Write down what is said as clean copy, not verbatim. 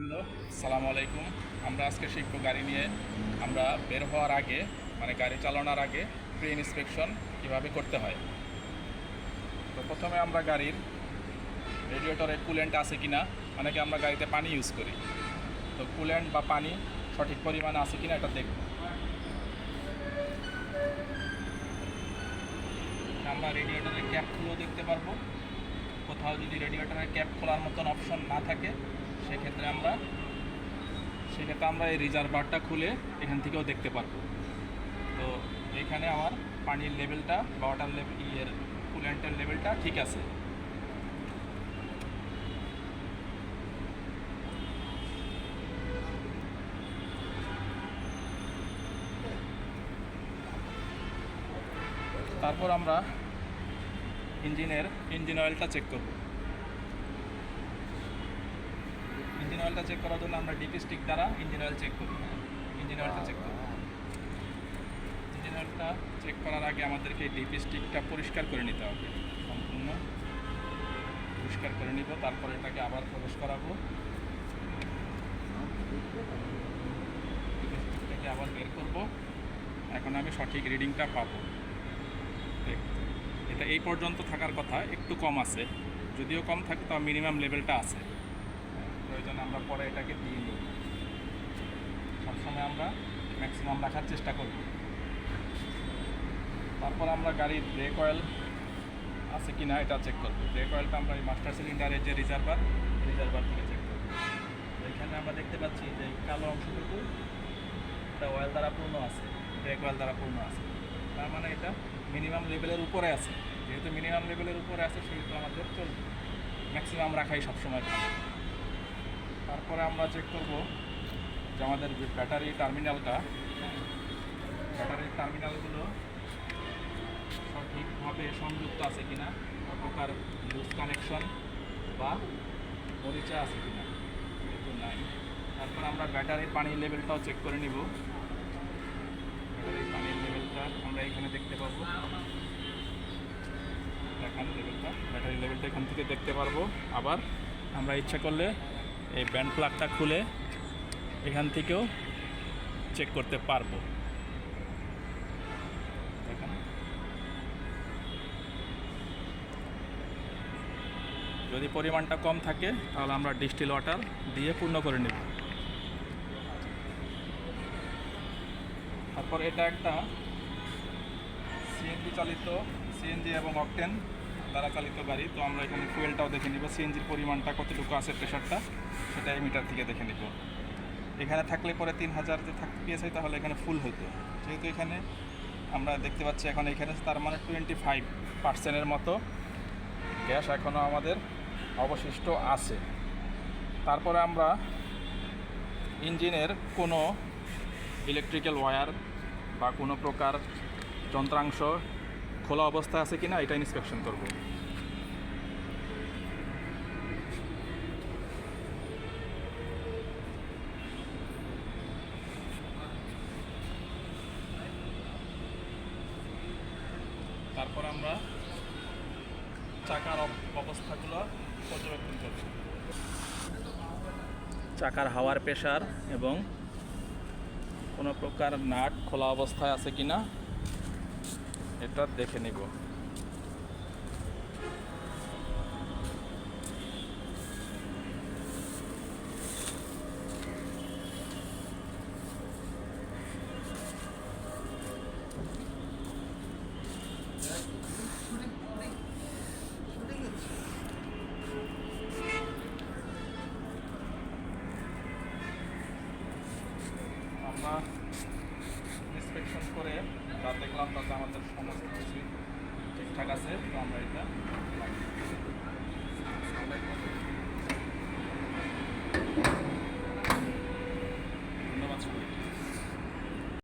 বৃন্দ, সালামু আলাইকুম। আমরা আজকে শিখব গাড়ি নিয়ে আমরা বের হওয়ার আগে, মানে গাড়ি চালানোর আগে প্রি ইন্সপেকশন কীভাবে করতে হয়। তো প্রথমে আমরা গাড়ির রেডিয়েটরে কুলেন্ট আছে কি না, অনেকে আমরা গাড়িতে পানি ইউজ করি, তো কুলেন্ট বা পানি সঠিক পরিমাণে আছে কি না এটা দেখব। আমরা রেডিয়েটরের ক্যাপ খুলেও দেখতে পারবো। কোথাও যদি রেডিয়েটরের ক্যাপ খোলার মতন অপশন না থাকে সেক্ষেত্রে আমরা এই রিজার্ভারটা খুলে এখান থেকেও দেখতে পারবো। তো এখানে আমার পানির লেভেলটা বা ওয়াটার লেভেল কুলেন্টের লেভেলটা ঠিক আছে। তারপর আমরা ইঞ্জিন অয়েলটা চেক করব। ইঞ্জিন অয়েলটা চেক করার জন্য আমরা ডিপি স্টিক দ্বারা ইঞ্জিন অয়েলটা চেক করব। ইঞ্জিন অয়েলটা চেক করার আগে আমাদেরকে এই ডিপি স্টিকটা পরিষ্কার করে নিতে হবে, সম্পূর্ণ পরিষ্কার করে নিব। তারপর এটাকে আবার প্রবেশ করাবো, ডিপি স্টিকটাকে আবার বের করব। এখন আমি সঠিক রিডিংটা পাবো। এটা এই পর্যন্ত থাকার কথা, একটু কম আছে, যদিও কম থাকে তাও মিনিমাম লেভেলটা আছে। প্রয়োজনে আমরা পরে এটাকে দিয়ে নেব। সবসময় আমরা ম্যাক্সিমাম রাখার চেষ্টা করব। তারপর আমরা গাড়ির ব্রেক অয়েল আছে কি না এটা চেক করব। ব্রেক অয়েলটা আমরা এই মাস্টার সিলিন্ডারের যে রিজার্ভার থেকে চেক করব। এখানে আমরা দেখতে পাচ্ছি যে কালো অংশটুকু এটা অয়েল দ্বারা পূর্ণ আছে, ব্রেক অয়েল দ্বারা পূর্ণ আছে। তার মানে এটা মিনিমাম লেভেলের উপরে আছে। যেহেতু মিনিমাম লেভেলের উপরে আছে সেহেতু আমাদের চলবে, ম্যাক্সিমাম রাখাই সবসময় ভালো। তারপরে আমরা চেক করব যে আমাদের ব্যাটারির টার্মিনালগুলো সঠিকভাবে সংযুক্ত আছে কিনা, কোনো প্রকার লুজ কানেকশন বা মরিচা আছে কিনা, যেহেতু নাই। তারপর আমরা ব্যাটারির পানির লেভেলটাও চেক করে নিব। ব্যাটারির পানির লেভেলটা আমরা এখানে দেখতে পাবো। ব্যাটারি লেভেলটা এখান থেকে দেখতে পারবো। আবার আমরা ইচ্ছা করলে এই ব্যান্ড প্লাগটা খুলে এখান থেকেও চেক করতে পারবো। দেখেন, যদি পরিমাণটা কম থাকে তাহলে আমরা ডিস্টিল ওয়াটার দিয়ে পূর্ণ করে নেব। তারপর এটা একটা সিএনজি এবং অকটেন দ্বারা চালিত গাড়ি, তো আমরা এখানে ফুয়েলটাও দেখে নিব। সিএনজির পরিমাণটা কতটুকু আছে, প্রেশারটা, সেটা এই মিটার থেকে দেখে নিব। এখানে থাকলে পরে 3000 যে পিএসআই তাহলে এখানে ফুল হতো। যেহেতু এখানে আমরা দেখতে পাচ্ছি এখন এখানে, তার মানে 25% মতো গ্যাস এখনও আমাদের অবশিষ্ট আছে। তারপরে আমরা ইঞ্জিনের কোনো ইলেকট্রিক্যাল ওয়্যার বা কোনো প্রকার যন্ত্রাংশ খোলা অবস্থায় আছে কিনা এটা ইন্সপেকশন করব। তারপর আমরা চাকার অবস্থাগুলো পর্যবেক্ষণ করব। চাকার হাওয়ার প্রেশার এবং কোনো প্রকার নাট খোলা অবস্থায় আছে কিনা এটা দেখে নিব। আমরা ইন্সপেকশন করে যা দেখলাম তাতে আমাদের সমস্ত কিছু ঠিকঠাক আছে, তো আমরা এটা